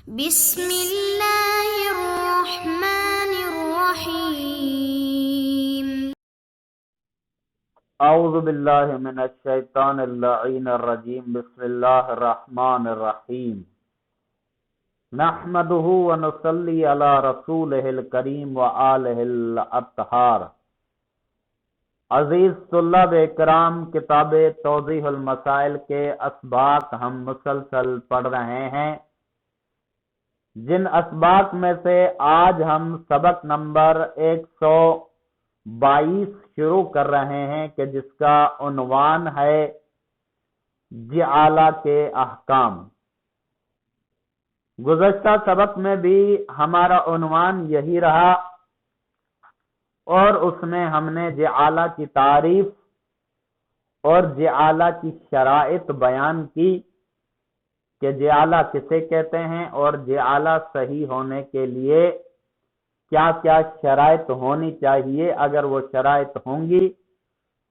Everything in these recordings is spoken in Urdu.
بسم اللہ الرحمن الرحیم۔ اعوذ باللہ من الشیطان اللعین الرجیم، بسم اللہ الرحمن الرحیم۔ نحمده ونصلی علی رسولہ الکریم وآلہ الاطہار۔ عزیز طلاب اکرام، کتاب توضیح المسائل کے اسباق ہم مسلسل پڑھ رہے ہیں، جن اسباق میں سے آج ہم سبق نمبر 122 شروع کر رہے ہیں کہ جس کا عنوان ہے جعالہ کے احکام۔ گزشتہ سبق میں بھی ہمارا عنوان یہی رہا اور اس میں ہم نے جعالہ کی تعریف اور جعالہ کی شرائط بیان کی کہ جعالہ کسے کہتے ہیں اور جعالہ صحیح ہونے کے لیے کیا کیا شرائط ہونی چاہیے۔ اگر وہ شرائط ہوں گی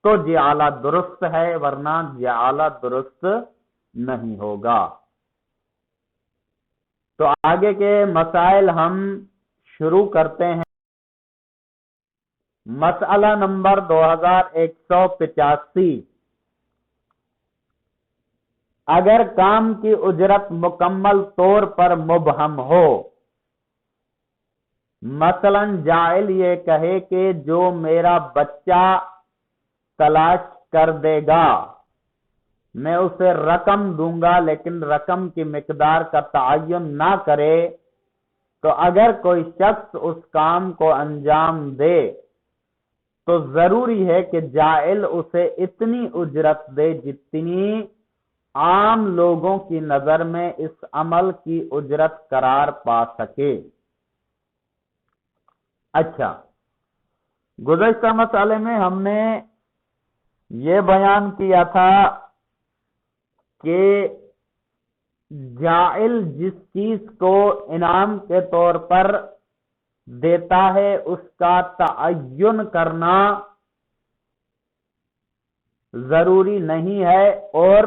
تو جعالہ درست ہے، ورنہ جعالہ درست نہیں ہوگا۔ تو آگے کے مسائل ہم شروع کرتے ہیں۔ مسئلہ نمبر 2185، اگر کام کی اجرت مکمل طور پر مبہم ہو، مثلا جاعل یہ کہے کہ جو میرا بچہ تلاش کر دے گا میں اسے رقم دوں گا، لیکن رقم کی مقدار کا تعین نہ کرے، تو اگر کوئی شخص اس کام کو انجام دے تو ضروری ہے کہ جاعل اسے اتنی اجرت دے جتنی عام لوگوں کی نظر میں اس عمل کی اجرت قرار پا سکے۔ اچھا، گزشتہ مسئلے میں ہم نے یہ بیان کیا تھا کہ جاعل جس چیز کو انعام کے طور پر دیتا ہے اس کا تعین کرنا ضروری نہیں ہے، اور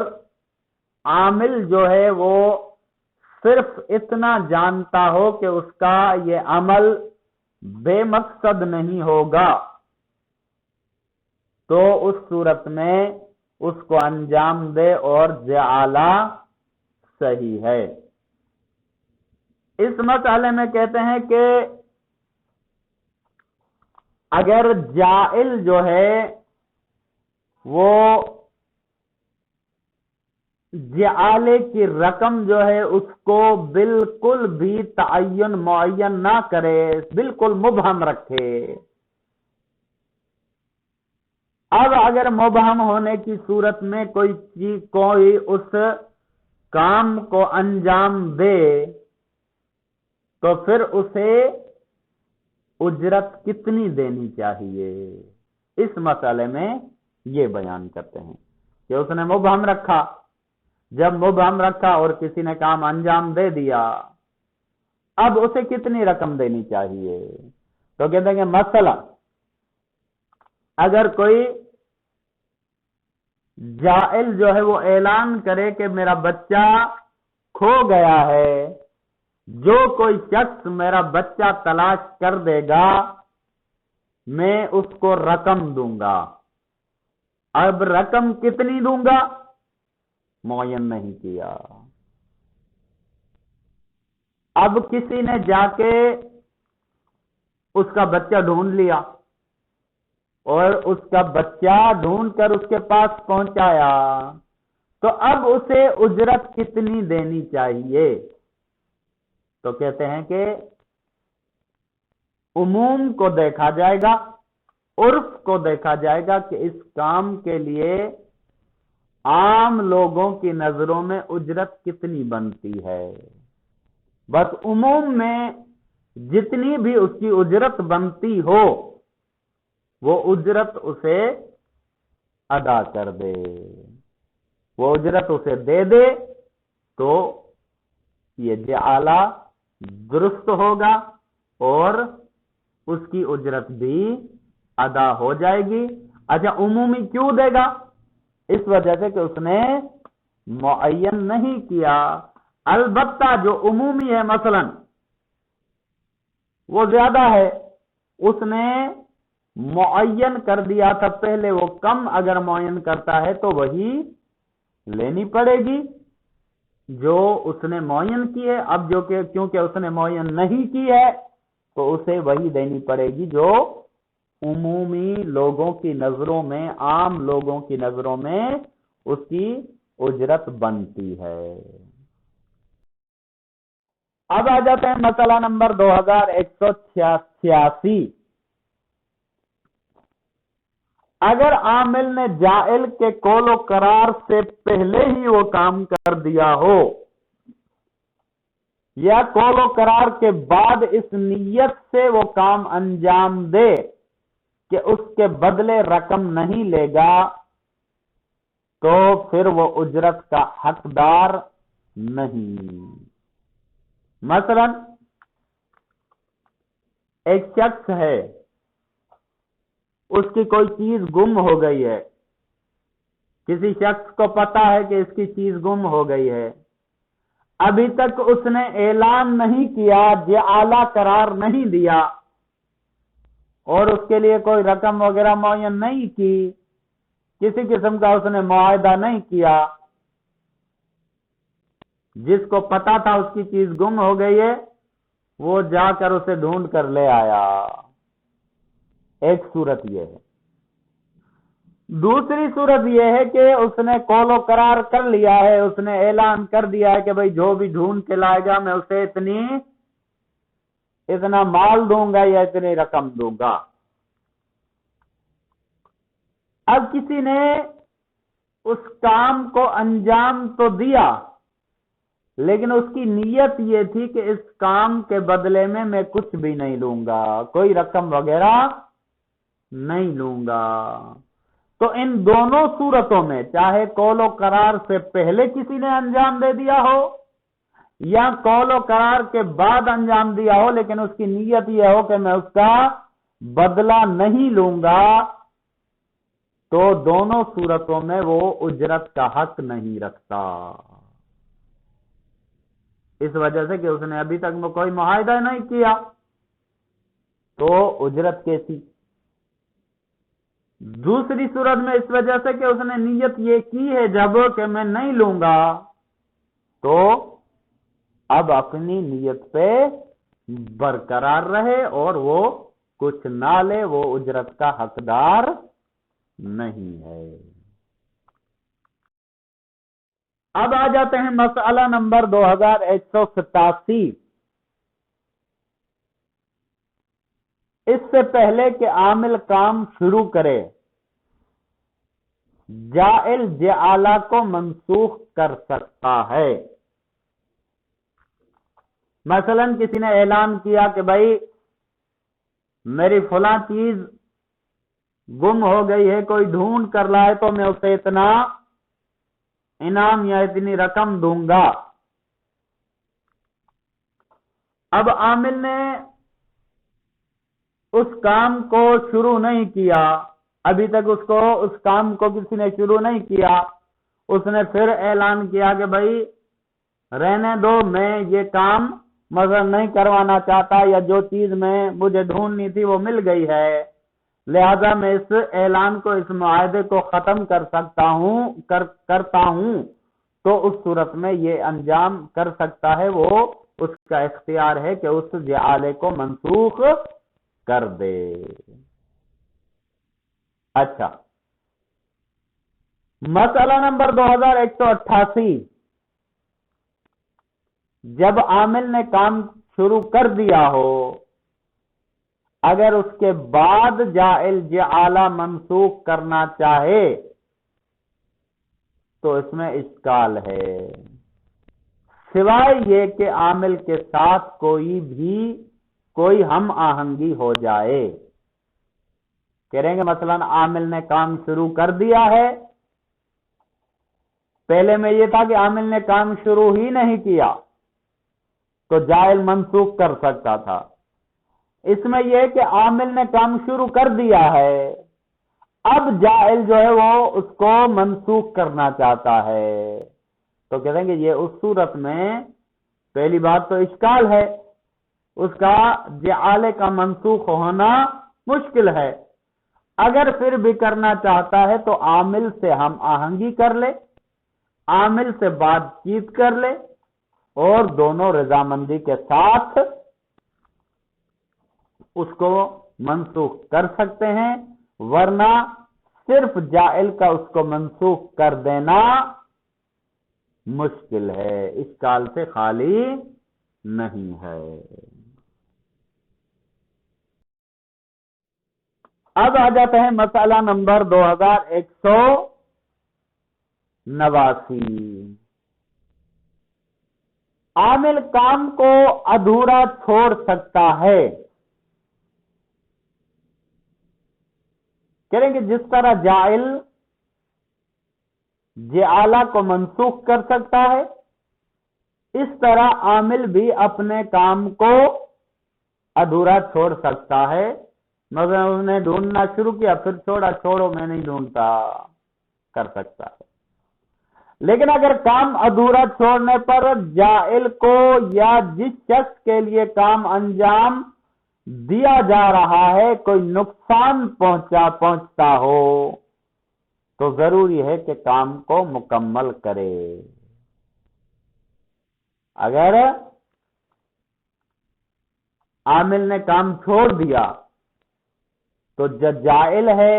عامل جو ہے وہ صرف اتنا جانتا ہو کہ اس کا یہ عمل بے مقصد نہیں ہوگا، تو اس صورت میں اس کو انجام دے اور جعالہ صحیح ہے۔ اس مسئلے میں کہتے ہیں کہ اگر جاعل جو ہے وہ جعالے کی رقم جو ہے اس کو بالکل بھی تعین معین نہ کرے، بالکل مبہم رکھے۔ اب اگر مبہم ہونے کی صورت میں کوئی اس کام کو انجام دے تو پھر اسے اجرت کتنی دینی چاہیے، اس مسئلے میں یہ بیان کرتے ہیں کہ اس نے مبہم رکھا، جب مبہم رکھا اور کسی نے کام انجام دے دیا، اب اسے کتنی رقم دینی چاہیے؟ تو کہتے ہیں کہ مثلا اگر کوئی جاعل جو ہے وہ اعلان کرے کہ میرا بچہ کھو گیا ہے، جو کوئی شخص میرا بچہ تلاش کر دے گا میں اس کو رقم دوں گا۔ اب رقم کتنی دوں گا معین نہیں کیا۔ اب کسی نے جا کے اس کا بچہ ڈھونڈ لیا اور اس کا بچہ ڈھونڈ کر اس کے پاس پہنچایا، تو اب اسے اجرت کتنی دینی چاہیے؟ تو کہتے ہیں کہ عموم کو دیکھا جائے گا، عرف کو دیکھا جائے گا کہ اس کام کے لیے عام لوگوں کی نظروں میں اجرت کتنی بنتی ہے۔ بس عموم میں جتنی بھی اس کی اجرت بنتی ہو وہ اجرت اسے ادا کر دے، وہ اجرت اسے دے دے تو یہ جعالہ درست ہوگا اور اس کی اجرت بھی ادا ہو جائے گی۔ اچھا، عمومی کیوں دے گا؟ اس وجہ سے کہ اس نے معین نہیں کیا البتہ جو عمومی ہے مثلا وہ زیادہ ہے، اس نے معین کر دیا تھا پہلے، وہ کم اگر معین کرتا ہے تو وہی لینی پڑے گی جو اس نے معین کی ہے۔ اب جو کہ کیونکہ اس نے معین نہیں کی ہے تو اسے وہی دینی پڑے گی جو عمومی لوگوں کی نظروں میں، عام لوگوں کی نظروں میں اس کی اجرت بنتی ہے۔ اب آ جاتے ہیں مسئلہ نمبر 2186۔ اگر عامل نے جائل کے قول و قرار سے پہلے ہی وہ کام کر دیا ہو یا قول و قرار کے بعد اس نیت سے وہ کام انجام دے کہ اس کے بدلے رقم نہیں لے گا تو پھر وہ اجرت کا حقدار نہیں۔ مثلا ایک شخص ہے، اس کی کوئی چیز گم ہو گئی ہے، کسی شخص کو پتا ہے کہ اس کی چیز گم ہو گئی ہے، ابھی تک اس نے اعلان نہیں کیا، جعالہ قرار نہیں دیا اور اس کے لیے کوئی رقم وغیرہ معین نہیں کی، کسی قسم کا اس نے معاہدہ نہیں کیا۔ جس کو پتا تھا اس کی چیز گم ہو گئی ہے وہ جا کر اسے ڈھونڈ کر لے آیا، ایک صورت یہ ہے۔ دوسری صورت یہ ہے کہ اس نے قول و قرار کر لیا ہے، اس نے اعلان کر دیا ہے کہ بھئی جو بھی ڈھونڈ کے لائے گا میں اسے اتنا مال دوں گا یا اتنی رقم دوں گا۔ اب کسی نے اس کام کو انجام تو دیا لیکن اس کی نیت یہ تھی کہ اس کام کے بدلے میں کچھ بھی نہیں لوں گا، کوئی رقم وغیرہ نہیں لوں گا۔ تو ان دونوں صورتوں میں چاہے قول و قرار سے پہلے کسی نے انجام دے دیا ہو یا قول و قرار کے بعد انجام دیا ہو لیکن اس کی نیت یہ ہو کہ میں اس کا بدلہ نہیں لوں گا، تو دونوں صورتوں میں وہ اجرت کا حق نہیں رکھتا، اس وجہ سے کہ اس نے ابھی تک میں کوئی معاہدہ نہیں کیا تو اجرت کیسی۔ دوسری صورت میں اس وجہ سے کہ اس نے نیت یہ کی ہے جب کہ میں نہیں لوں گا، تو اب اپنی نیت پہ برقرار رہے اور وہ کچھ نہ لے، وہ اجرت کا حقدار نہیں ہے۔ اب آ جاتے ہیں مسئلہ نمبر 2187۔ اس سے پہلے کہ عامل کام شروع کرے جائل جعالہ کو منسوخ کر سکتا ہے۔ مثلا کسی نے اعلان کیا کہ بھائی میری فلاں چیز گم ہو گئی ہے، کوئی ڈھونڈ کر لائے تو میں اسے اتنا انعام یا اتنی رقم دوں گا۔ اب عامل نے اس کام کو شروع نہیں کیا، ابھی تک اس کام کو کسی نے شروع نہیں کیا، اس نے پھر اعلان کیا کہ بھائی رہنے دو، میں یہ کام مثلا نہیں کروانا چاہتا، یا جو چیز مجھے ڈھونڈنی تھی وہ مل گئی ہے، لہذا میں اس اعلان کو، اس معاہدے کو ختم کرتا ہوں، تو اس صورت میں یہ انجام کر سکتا ہے، وہ اس کا اختیار ہے کہ اس جعالے کو منسوخ کر دے۔ اچھا، مسئلہ نمبر 2188۔ جب عامل نے کام شروع کر دیا ہو، اگر اس کے بعد جائل جعالہ منسوخ کرنا چاہے تو اس میں اشکال ہے، سوائے یہ کہ عامل کے ساتھ کوئی ہم آہنگی ہو جائے۔ کہہ رہے ہیں کہ مثلا عامل نے کام شروع کر دیا ہے، پہلے میں یہ تھا کہ عامل نے کام شروع ہی نہیں کیا تو جائل منسوخ کر سکتا تھا، اس میں یہ کہ عامل نے کام شروع کر دیا ہے، اب جائل جو ہے وہ اس کو منسوخ کرنا چاہتا ہے، تو کہتے ہیں کہ یہ اس صورت میں پہلی بات تو اشکال ہے، اس کا جعالے کا منسوخ ہونا مشکل ہے۔ اگر پھر بھی کرنا چاہتا ہے تو عامل سے ہم آہنگی کر لے، عامل سے بات چیت کر لے اور دونوں رضامندی کے ساتھ اس کو منسوخ کر سکتے ہیں، ورنہ صرف جائل کا اس کو منسوخ کر دینا مشکل ہے، اشکال سے خالی نہیں ہے۔ اب آ جاتے ہیں مسئلہ نمبر 2189۔ عامل کام کو ادھورا چھوڑ سکتا ہے، کہہ رہے ہیں کہ جس طرح جائل جعالہ کو منسوخ کر سکتا ہے، اس طرح عامل بھی اپنے کام کو ادھورا چھوڑ سکتا ہے۔ مگر اس نے ڈھونڈنا شروع کیا پھر چھوڑو میں نہیں ڈھونڈتا، کر سکتا ہے۔ لیکن اگر کام ادھورا چھوڑنے پر جائل کو یا جس شخص کے لیے کام انجام دیا جا رہا ہے کوئی نقصان پہنچتا ہو تو ضروری ہے کہ کام کو مکمل کرے۔ اگر عامل نے کام چھوڑ دیا تو جو جائل ہے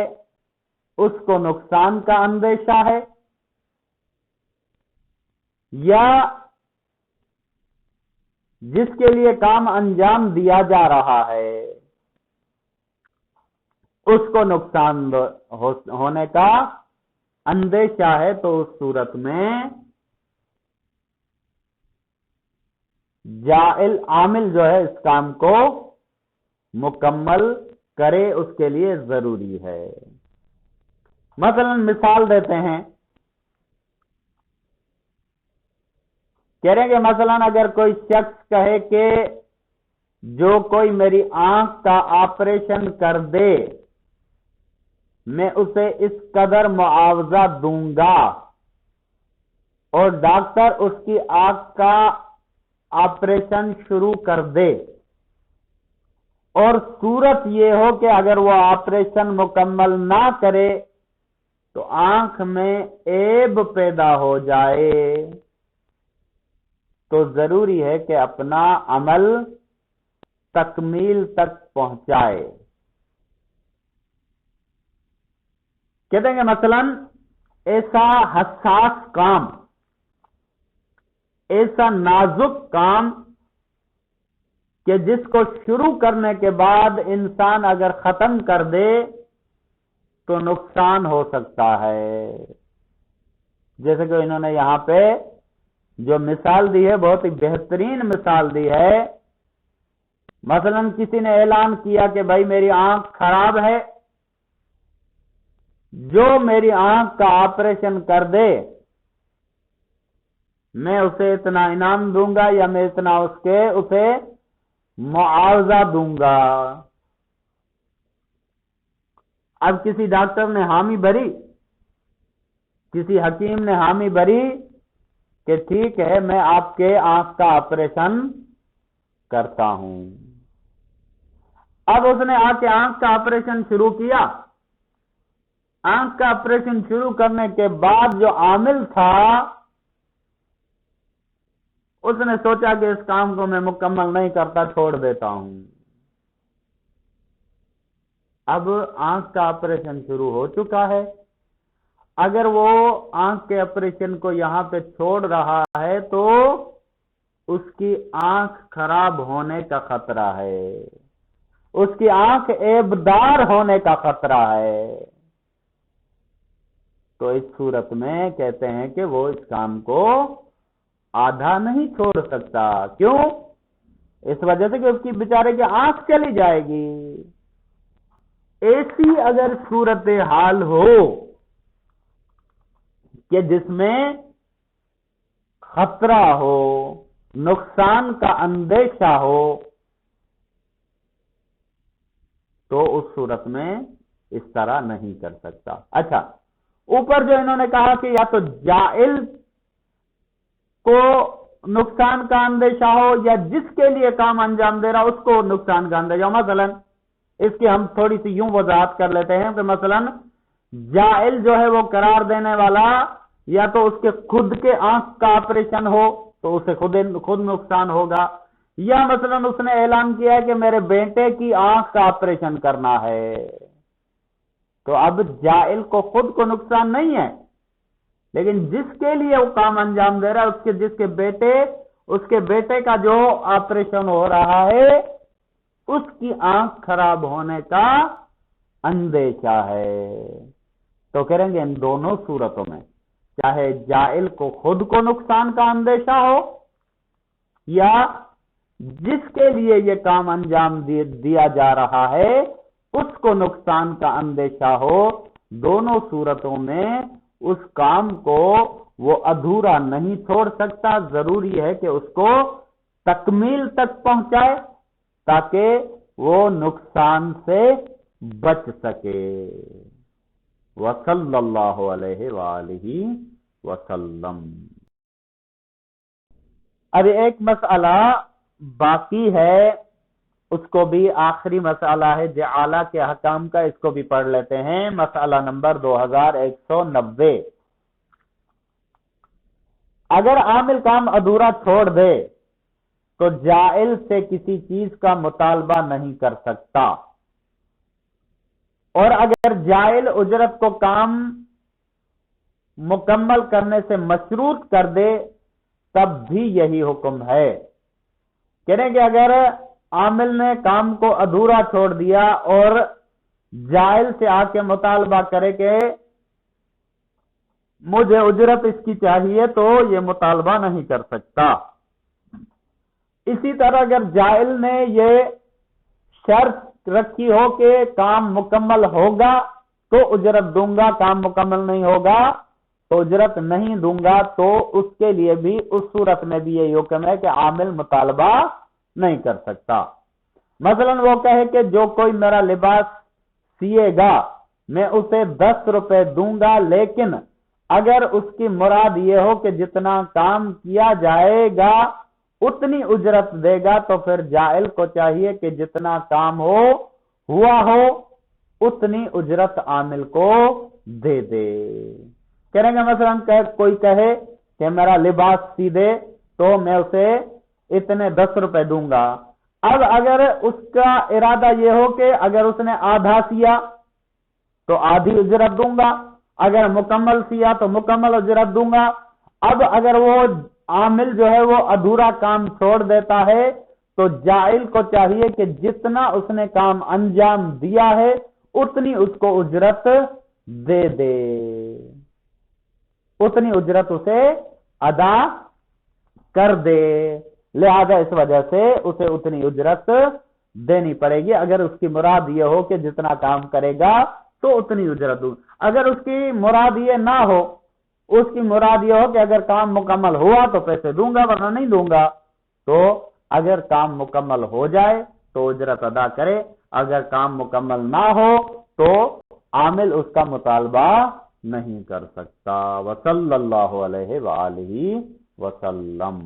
اس کو نقصان کا اندیشہ ہے، یا جس کے لیے کام انجام دیا جا رہا ہے اس کو نقصان ہونے کا اندیشہ ہے، تو اس صورت میں جائل عامل جو ہے اس کام کو مکمل کرے، اس کے لیے ضروری ہے۔ مثلا مثال دیتے ہیں، کہہ رہے ہیں کہ مثلا اگر کوئی شخص کہے کہ جو کوئی میری آنکھ کا آپریشن کر دے میں اسے اس قدر معاوضہ دوں گا، اور ڈاکٹر اس کی آنکھ کا آپریشن شروع کر دے، اور صورت یہ ہو کہ اگر وہ آپریشن مکمل نہ کرے تو آنکھ میں عیب پیدا ہو جائے، تو ضروری ہے کہ اپنا عمل تکمیل تک پہنچائے۔ کہتے ہیں کہ مثلا ایسا حساس کام، ایسا نازک کام کہ جس کو شروع کرنے کے بعد انسان اگر ختم کر دے تو نقصان ہو سکتا ہے، جیسے کہ انہوں نے یہاں پہ جو مثال دی ہے بہت ہی بہترین مثال دی ہے۔ مثلا کسی نے اعلان کیا کہ بھائی میری آنکھ خراب ہے، جو میری آنکھ کا آپریشن کر دے میں اسے اتنا انعام دوں گا، یا میں اتنا اسے معاوضہ دوں گا۔ اب کسی ڈاکٹر نے حامی بھری، کسی حکیم نے حامی بھری کہ ٹھیک ہے میں آپ کے آنکھ کا آپریشن کرتا ہوں۔ اب اس نے آ کے آنکھ کا آپریشن شروع کیا، آنکھ کا آپریشن شروع کرنے کے بعد جو عامل تھا اس نے سوچا کہ اس کام کو میں مکمل نہیں کرتا، چھوڑ دیتا ہوں۔ اب آنکھ کا آپریشن شروع ہو چکا ہے، اگر وہ آنکھ کے آپریشن کو یہاں پہ چھوڑ رہا ہے تو اس کی آنکھ خراب ہونے کا خطرہ ہے، اس کی آنکھ عیبدار ہونے کا خطرہ ہے، تو اس صورت میں کہتے ہیں کہ وہ اس کام کو آدھا نہیں چھوڑ سکتا۔ کیوں؟ اس وجہ سے کہ اس کی بیچارے کی آنکھ چلی جائے گی۔ ایسی اگر صورت حال ہو کہ جس میں خطرہ ہو، نقصان کا اندیشہ ہو، تو اس صورت میں اس طرح نہیں کر سکتا۔ اچھا، اوپر جو انہوں نے کہا کہ یا تو جائل کو نقصان کا اندیشہ ہو یا جس کے لیے کام انجام دے رہا اس کو نقصان کا اندیشہ ہو. مثلا اس کی ہم تھوڑی سی یوں وضاحت کر لیتے ہیں کہ مثلا جائل جو ہے وہ قرار دینے والا یا تو اس کے خود کے آنکھ کا آپریشن ہو تو اسے خود نقصان ہوگا, یا مثلا اس نے اعلان کیا ہے کہ میرے بیٹے کی آنکھ کا آپریشن کرنا ہے, تو اب جائل کو خود کو نقصان نہیں ہے, لیکن جس کے لیے وہ کام انجام دے رہا ہے اس کے بیٹے کا جو آپریشن ہو رہا ہے اس کی آنکھ خراب ہونے کا اندیشہ ہے. تو کریں گے ان دونوں صورتوں میں, چاہے جائل کو خود کو نقصان کا اندیشہ ہو یا جس کے لیے یہ کام انجام دیا جا رہا ہے اس کو نقصان کا اندیشہ ہو, دونوں صورتوں میں اس کام کو وہ ادھورا نہیں چھوڑ سکتا, ضروری ہے کہ اس کو تکمیل تک پہنچائے تاکہ وہ نقصان سے بچ سکے. وصلی اللہ علیہ وآلہ وسلم. ابھی ایک مسئلہ باقی ہے, اس کو بھی آخری مسئلہ ہے جعالہ کے احکام کا, اس کو بھی پڑھ لیتے ہیں. مسئلہ نمبر 2190. اگر عامل کام ادھورا چھوڑ دے تو جائل سے کسی چیز کا مطالبہ نہیں کر سکتا, اور اگر جائل اجرت کو کام مکمل کرنے سے مشروط کر دے تب بھی یہی حکم ہے. کہنے کہ اگر عامل نے کام کو ادھورا چھوڑ دیا اور جائل سے آ کے مطالبہ کرے کہ مجھے اجرت اس کی چاہیے, تو یہ مطالبہ نہیں کر سکتا. اسی طرح اگر جائل نے یہ شرط رکھی ہو کہ کام مکمل ہوگا تو اجرت دوں گا, کام مکمل نہیں ہوگا تو اجرت نہیں دوں گا, تو اس کے لیے بھی اس صورت میں بھی یہ حکم ہے کہ عامل مطالبہ نہیں کر سکتا. مثلا وہ کہے کہ جو کوئی میرا لباس سیے گا میں اسے 10 روپے دوں گا, لیکن اگر اس کی مراد یہ ہو کہ جتنا کام کیا جائے گا اتنی اجرت دے گا, تو پھر جائل کو چاہیے کہ جتنا کام ہوا ہو اتنی اجرت عامل کو دے دے. کریں گے مثلا کوئی کہے کہ میرا لباس سی دے تو میں اسے اتنے 10 روپے دوں گا. اب اگر اس کا ارادہ یہ ہو کہ اگر اس نے آدھا سیا تو آدھی اجرت دوں گا, اگر مکمل سیا تو مکمل اجرت دوں گا. اب اگر وہ عامل جو ہے وہ ادھورا کام چھوڑ دیتا ہے تو جائل کو چاہیے کہ جتنا اس نے کام انجام دیا ہے اتنی اس کو اجرت دے دے, اتنی اجرت اسے ادا کر دے. لہذا اس وجہ سے اسے اتنی اجرت دینی پڑے گی. اگر اس کی مراد یہ ہو کہ جتنا کام کرے گا تو اتنی اجرت دوں. اگر اس کی مراد یہ نہ ہو, اس کی مراد یہ ہو کہ اگر کام مکمل ہوا تو پیسے دوں گا ورنہ نہیں دوں گا, تو اگر کام مکمل ہو جائے تو اجرت ادا کرے, اگر کام مکمل نہ ہو تو عامل اس کا مطالبہ نہیں کر سکتا. وصلی اللہ علیہ وآلہ وسلم.